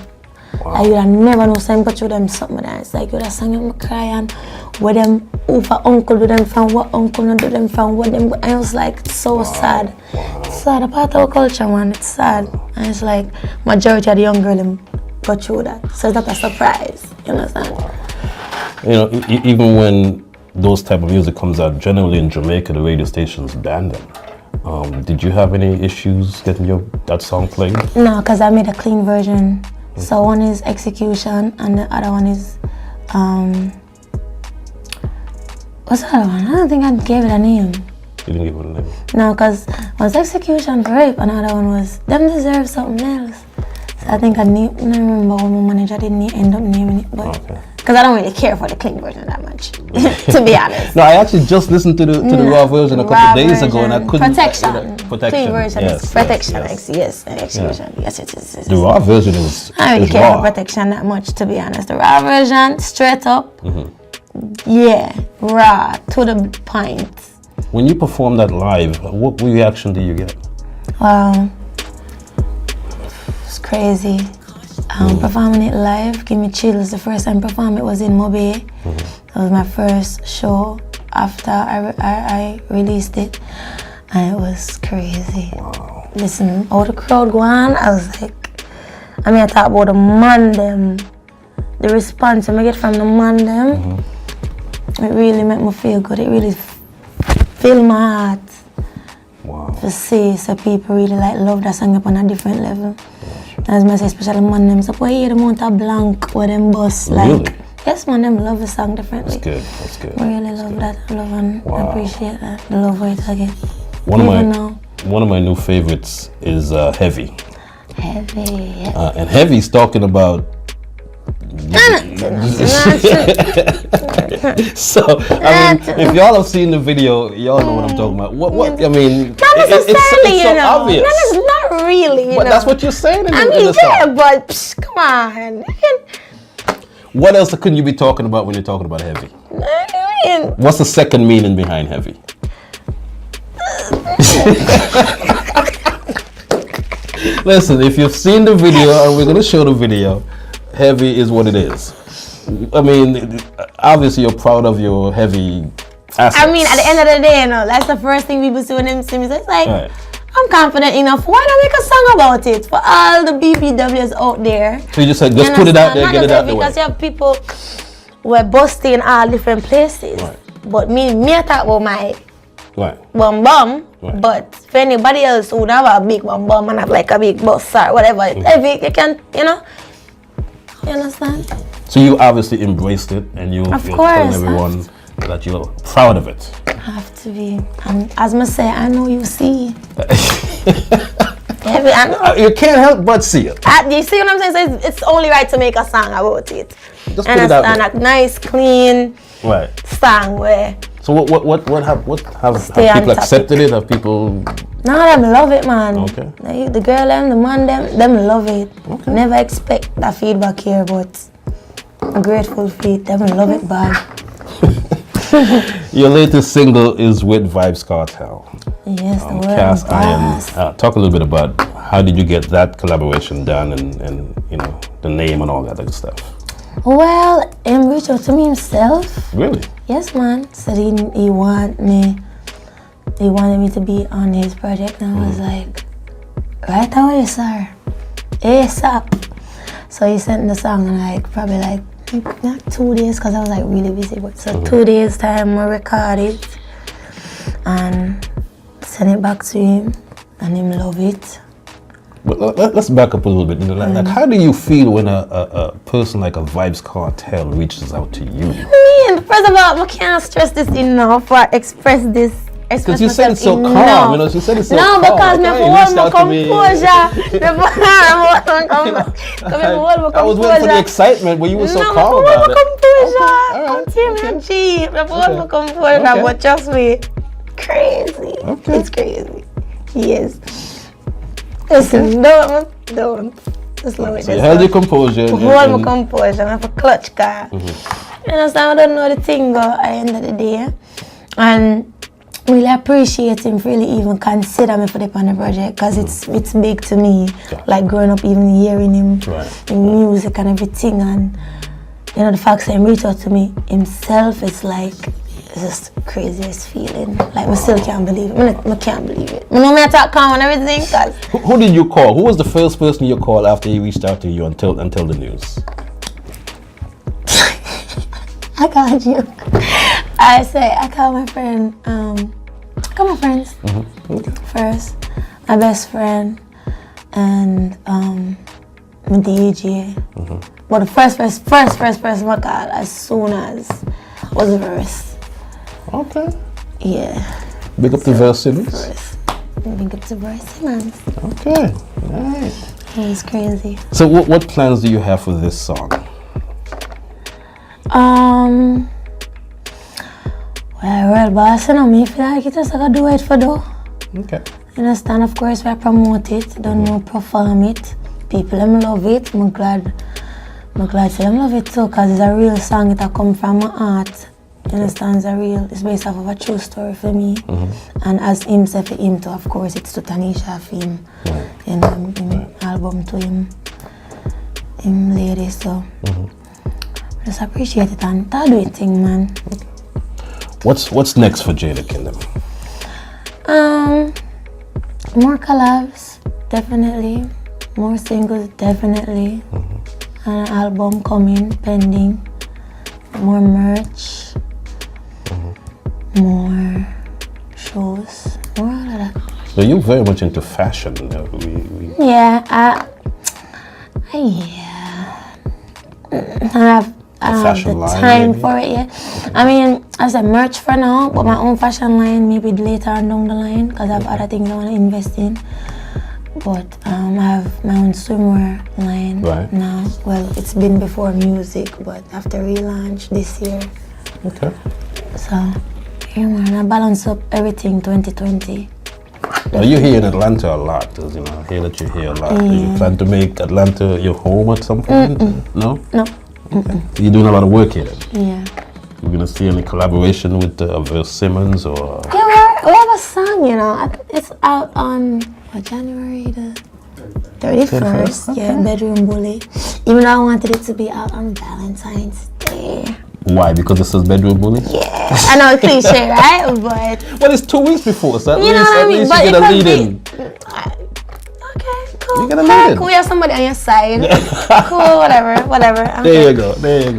Like, you never know something but you them something like that. It's like you that song you cry and where them who for uncle do them from what uncle no do them from what them, and it was like so sad. It's sad, a part of our culture, man. It's sad. And it's like majority of the young girl them go through that. So it's not a surprise. You understand? You know, even when those type of music comes out, generally in Jamaica the radio stations ban them. Did you have any issues getting that song played? No, because I made a clean version. So one is Execution and the other one is, what's the other one? I don't think I gave it a name. You didn't give it a name? No, because one was Execution for Rape and the other one was Them Deserve Something Else. So I think I remember when my manager didn't end up naming it, but because I don't really care for the clean version that much, to be honest. No, I actually just listened to the raw version a couple of days ago, and I couldn't. Protection. Clean version is Protection. Yes, Execution. Yes, it is. The raw version is. I don't really care for Protection that much, to be honest. The raw version, straight up. Yeah, raw to the point. When you perform that live, what reaction do you get? Wow, it's crazy. Performing it live give me chills. The first time I performed it was in Mobe. That was my first show after I released it, and it was crazy. Wow. Listen, all the crowd go on, I was like, I talk about the man them, the response I get from the man them, it really made me feel good. It really filled my heart. Wow. To see so people really like love that song up on a different level. As I say, especially man them, so I hear the amount of blank where them bust like. Yes, man, them love the song differently. That's good. I really love that. I love and appreciate that. The love for it again. One of my new favorites is Heavy. Heavy. Yeah. And Heavy's talking about. So I mean, if y'all have seen the video, y'all know what I'm talking about. What I mean, not necessarily, it's so obvious. No, it's not really. But that's what you're saying in the song. But come on. What else could you be talking about when you're talking about Heavy? What's the second meaning behind Heavy? Listen, if you've seen the video, and we're gonna show the video, Heavy is what it is. I mean, obviously you're proud of your Heavy assets. I mean, at the end of the day, that's the first thing people see when they see me. So it's like, I'm confident enough. Why not make a song about it for all the BBWs out there? So you just said, just put it out there, get it out the way. Because you have people who are busting in all different places. But me I talk about my bum bum. But for anybody else who have a big bum bum and have like a big bust or whatever, Heavy, you can, You understand? So you obviously embraced it, and you're telling everyone that you're proud of it. I have to be. As I say, I know you see. I know. You can't help but see it. You see what I'm saying? So it's only right to make a song about it. Just put it out there. A nice, clean song where. So what have people accepted it? Have people? No, them love it, man. Okay. The girl them, the man them love it. Okay. Never expect that feedback here, but A grateful feet. Them love it bad. Your latest single is with Vibes Cartel. Yes, the word Cast Iron. boss. Talk a little bit about how did you get that collaboration done and you know the name and all that other stuff. Well, he reached out to me himself. Really? Yes, man. Said he wanted me to be on his project, and I was like, right away, sir. ASAP. So he sent the song, and probably not 2 days, because I was really busy. But so 2 days time, I record it and send it back to him, and him love it. But let's back up a little bit. You know, like how do you feel when a person like a Vibes Cartel reaches out to you? First of all, I can't stress this enough or express this. Because you said it's so calm, you know. You said it's so calm. No, because me hold my composure. I was waiting for the excitement, but you were so calm about it. Come to me, cheap. Me hold my composure, but just wait. Crazy. Okay. It's crazy. Yes. Listen, don't. Just slow it. So you held your composure. Hold my composure. I have a clutch car. You understand? I don't know the thing at the end of the day. And really appreciate him for really even consider me for the on the project, because it's big to me. Like growing up, even hearing him in music and everything, and you know the fact that he reached out to me himself, it's just the craziest feeling. Like I still can't believe it. I can't believe it. You know me, I talk calm and everything. Cause who did you call? Who was the first person you called after he reached out to you until the news? I called you. I call my friend. I call my friends first. My best friend and my DJ. But the first person I called as soon as was the verse. Okay. Yeah. Big up the verse Simmons. Big up the verse Simmons. Okay. Nice. It was crazy. So what plans do you have for this song? Well, boss, you know me, feel like it just I gotta do it for though. Okay. You understand? Of course, we promote it, don't know perform it. People them love it. I'm glad say them love it too, cause it's a real song. It come from my heart. You understand? It's based off of a true story for me. And as him say for him too, of course, it's to Tanisha for him. You know, him album to him lady. So just appreciate it and do it thing, man. What's next for Jada Kingdom? More collabs, definitely. More singles, definitely. And an album coming, pending. More merch. More shows. More all of that. So you're very much into fashion. Yeah, I have the time for it yet. I mean, as a merch for now, but my own fashion line maybe later on down the line, because I have other things I want to invest in. But I have my own swimwear line now. Well, it's been before music, but after relaunch this year. Okay. So, yeah, man, I balance up everything 2020. Are you here in Atlanta a lot? Because, you know, I hear that you're here a lot. Do you plan to make Atlanta your home at some point? No? No. Okay. You're doing a lot of work here then? Yeah. You're going to see any collaboration with Verse Simmons or? Yeah, we have a song, you know. It's out on January the 31st. Okay. Yeah, Bedroom Bully. Even though I wanted it to be out on Valentine's Day. Why? Because it says Bedroom Bully? Yeah. I know, cliche, right? But well, it's 2 weeks before, so at you know what I mean? least But you get a lead in. Okay, cool. You get a lead in. Cool, you have somebody on your side. Cool, whatever. There you go.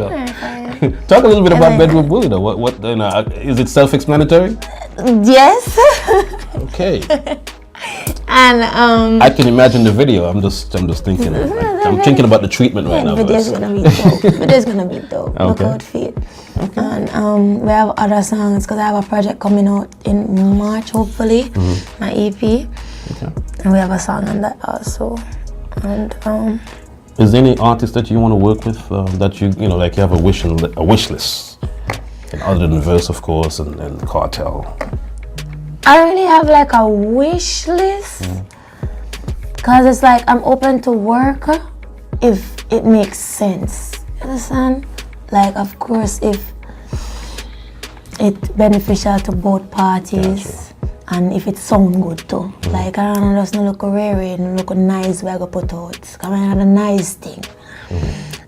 Right, Talk a little bit about Bedroom Bully though. What you know, is it self-explanatory? Yes. Okay. And I can imagine the video. I'm just thinking. I'm thinking about the treatment right now. The video's gonna be dope. Video's gonna be dope. Look Okay. out for it. And we have other songs because I have a project coming out in March, hopefully. My EP. Okay. And we have a song on that also. And is there any artist that you want to work with that you know, like you have a wish list, and other than Verse, of course, and Cartel? I don't really have like a wish list because it's like I'm open to work if it makes sense. You understand? like, of course, if it's beneficial to both parties, and if it sound good too. Like, I don't know, just no look rare and look nice where I go put out. Because I had a nice thing.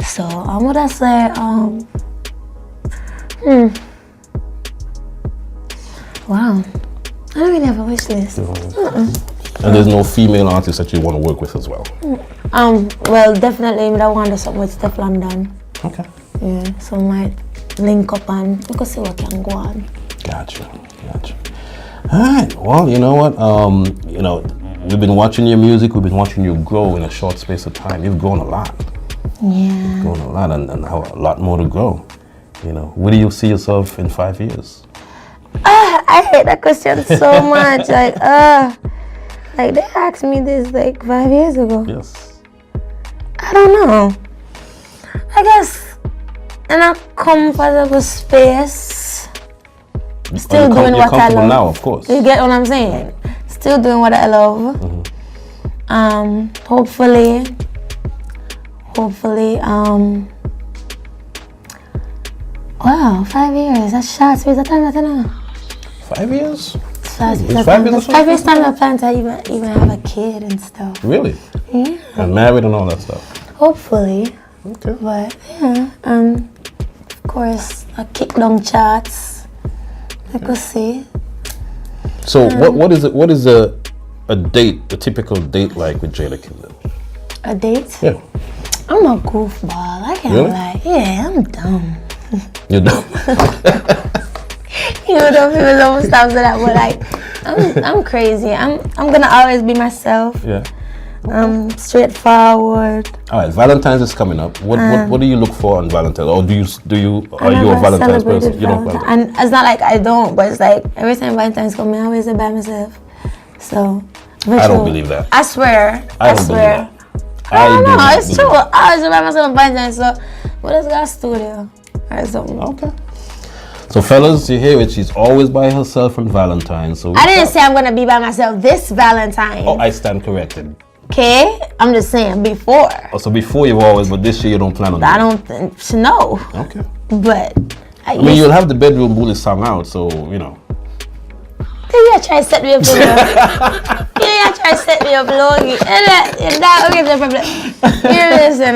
So, I'm gonna say, wow. I don't really have a wish list. And there's no female artist that you want to work with as well? Well, definitely, I want to do something with Steph London. Okay. Yeah, so I might link up and we can see what can go on. Gotcha. All right. Well, you know what? You know, we've been watching your music. We've been watching you grow in a short space of time. You've grown a lot. Yeah. You've grown a lot, and a lot more to grow. You know, where do you see yourself in 5 years? I hate that question so much. Like they asked me this like 5 years ago. Yes. I don't know. I guess in a comfortable space. Still doing what I love. Now, of course. You get what I'm saying? Still doing what I love. Hopefully. Wow, 5 years. That's short space of time. I don't know. 5 years? 5 years time I plan to even have a kid and stuff. Really? Yeah. And married and all that stuff. Hopefully. Okay. But yeah, of course, I kick down charts. I could see. So what is a date, a typical date like with Jada Kingdom? A date? Yeah. I'm a goofball. I can't lie. Yeah, I'm dumb. You're dumb. You know, people don't stop to that, but like, I'm crazy. I'm gonna always be myself. Yeah. Straightforward. All right, Valentine's is coming up. What do you look for on Valentine's? Or are you a Valentine's person? You don't Valentine's. And it's not like I don't, but it's like every time Valentine's come, I always by myself. So. I don't believe that. I swear. I don't believe that. I don't know. It's true. I always by myself on Valentine's. So, what is got a studio or something? Okay. So fellas, you hear it. She's always by herself on Valentine's. So I didn't say I'm gonna be by myself this Valentine's. Oh, I stand corrected. Okay, I'm just saying before. Oh, so before you've always, but this year you don't plan on. I don't think no. Okay. But I mean, you'll have the bedroom bully song out, so you know. You try to set me up low. You try to set me up low. That okay, no problem. You listen,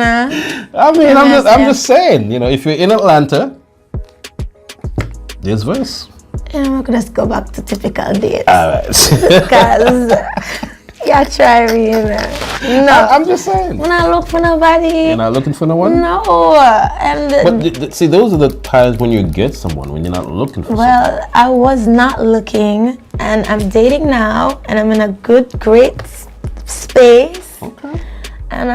I mean, I'm just saying. You know, if you're in Atlanta. This verse. Yeah, we could just go back to typical dates. Alright. Because you try me, you know. No. I'm just saying. When I look for nobody. You're not looking for no one? No. But see, those are the times when you get someone, when you're not looking for someone. Well, I was not looking, and I'm dating now, and I'm in a great space. Okay. And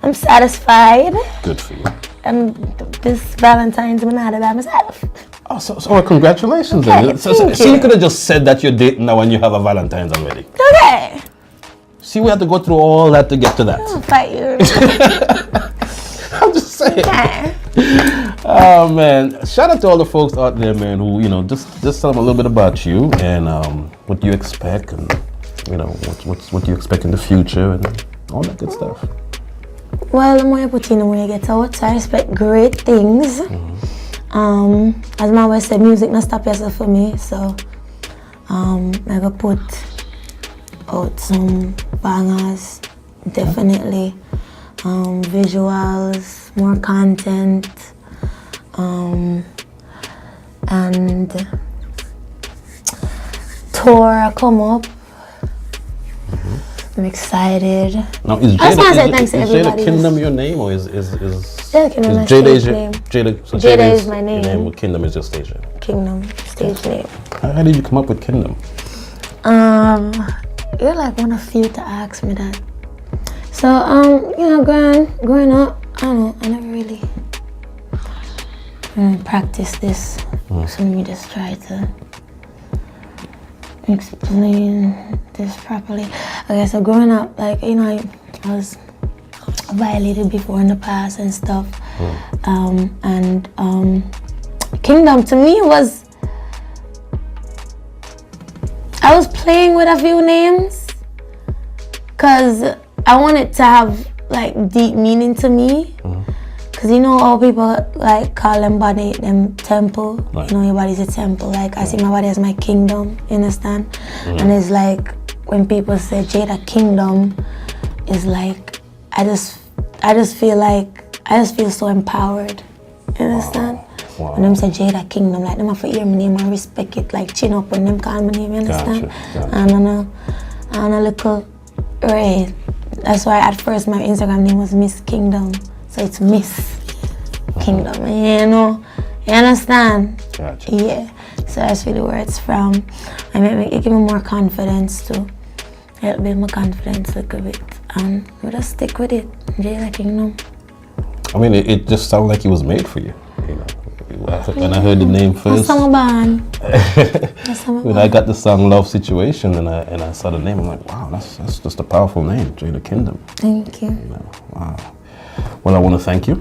I'm satisfied. Good for you. And this Valentine's I'm not by myself. Oh, so congratulations then. So you could have just said that you're dating now when you have a Valentine's already. Okay. See, we have to go through all that to get to that. I'll fight you. I'm just saying. Okay. Oh man! Shout out to all the folks out there, man, who just tell them a little bit about you and what you expect, and what you expect in the future and all that good stuff. Well, the more you put in, the more you get out. So I expect great things. As my always said, music not stop yourself for me. So I go put out some bangers, definitely. Visuals, more content, and tour come up. I'm excited. Now, is Jada Kingdom your name, or is Jada is my name? Your name, Kingdom is your stage name. Kingdom, stage name. How did you come up with Kingdom? You're like one of few to ask me that. So growing up, I don't know, I never really practiced this. So let me just try to explain this properly. Okay, so growing up, like, I was violated before in the past and stuff. Kingdom to me was, I was playing with a few names because I wanted to have like deep meaning to me. Cause you know how people like call them body them temple. Right. You know your body's a temple. Like I see my body as my kingdom. You understand? And it's like when people say Jada Kingdom, is like I just feel so empowered. You understand? Wow. When them say Jada Kingdom, like them have to hear my name and respect it, like chin up when them call my name, you understand? Gotcha. And a little Ray. That's why at first my Instagram name was Miss Kingdom. So it's Miss Kingdom, you know? You understand? Gotcha. Yeah. So that's really where it's from. I mean, it give me more confidence too. Help build my confidence a little bit. And we just stick with it. Jada Kingdom. I mean, it just sounded like it was made for you. You know, when I heard the name first, when I got the song "Love Situation" and I saw the name, I'm like, wow, that's just a powerful name, Jada Kingdom. Thank you. You know, wow. Well, I want to thank you.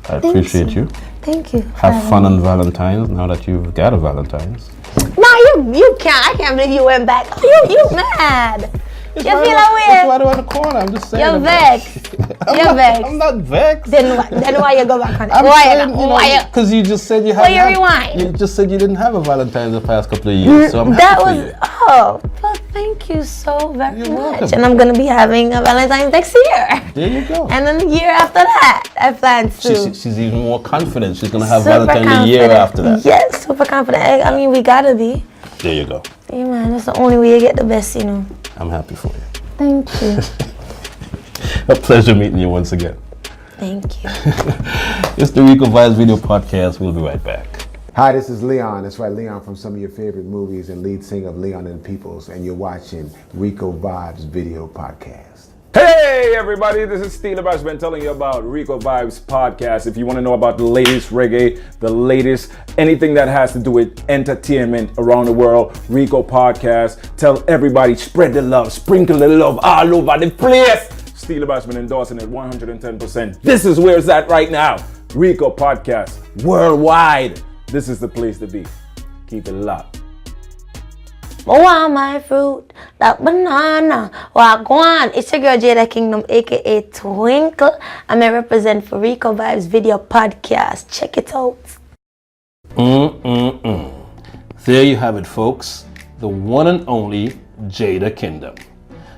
I appreciate you. Thank you. Have fun on Valentine's now that you've got a Valentine's. No, you can't. I can't believe you went back. You mad? You feel weird? It's right around the corner. I'm just saying. You're vexed. I'm not vexed. Then why you go back on it? Why? Because you just said you had. Why you rewind? You just said you didn't have a Valentine's the past couple of years, so I'm that happy was for you. well, thank you so very You're much. welcome. And I'm gonna be having a Valentine's next year. There you go. And then the year after that, I plan to. She's even more confident. She's gonna have Valentine's the year after that. Yes, super confident. I mean, we gotta be. There you go. Yeah, man, that's the only way you get the best, you know. I'm happy for you. Thank you. A pleasure meeting you once again. Thank you. It's the Ricovibes video podcast. We'll be right back. Hi, this is Leon. That's right, Leon from some of your favorite movies and lead singer of Leon and Peoples, and you're watching Ricovibes video podcast. Hey everybody, this is Steve I've been telling you about Ricovibes podcast. If you want to know about the latest reggae, the latest anything that has to do with entertainment around the world, Rico podcast. Tell everybody, spread the love, sprinkle the love all over the place. Steve has been endorsing it 110%. This is where it's at right now. Rico podcast worldwide. This is the place to be. Keep it locked. I want my fruit, that banana, wagwan. It's your girl Jada Kingdom, aka Twinkle. I'm a represent for Ricovibes video podcast. Check it out. There you have it, folks. The one and only Jada Kingdom.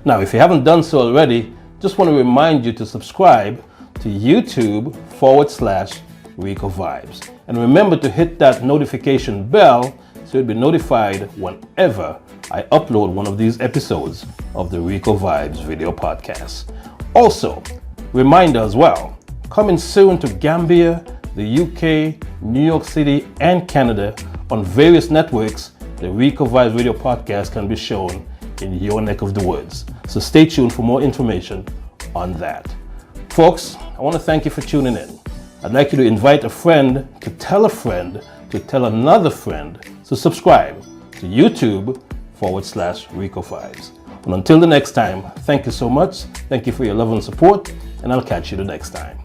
Now, if you haven't done so already, just want to remind you to subscribe to YouTube/Ricovibes. And remember to hit that notification bell so you'll be notified whenever I upload one of these episodes of the Ricovibes video podcast. Also, reminder as well, coming soon to Gambia, the UK, New York City, and Canada on various networks, the Ricovibes video podcast can be shown in your neck of the woods. So stay tuned for more information on that. Folks, I want to thank you for tuning in. I'd like you to invite a friend to tell another friend. So subscribe to YouTube/Ricovibes. And until the next time, thank you so much. Thank you for your love and support, and I'll catch you the next time.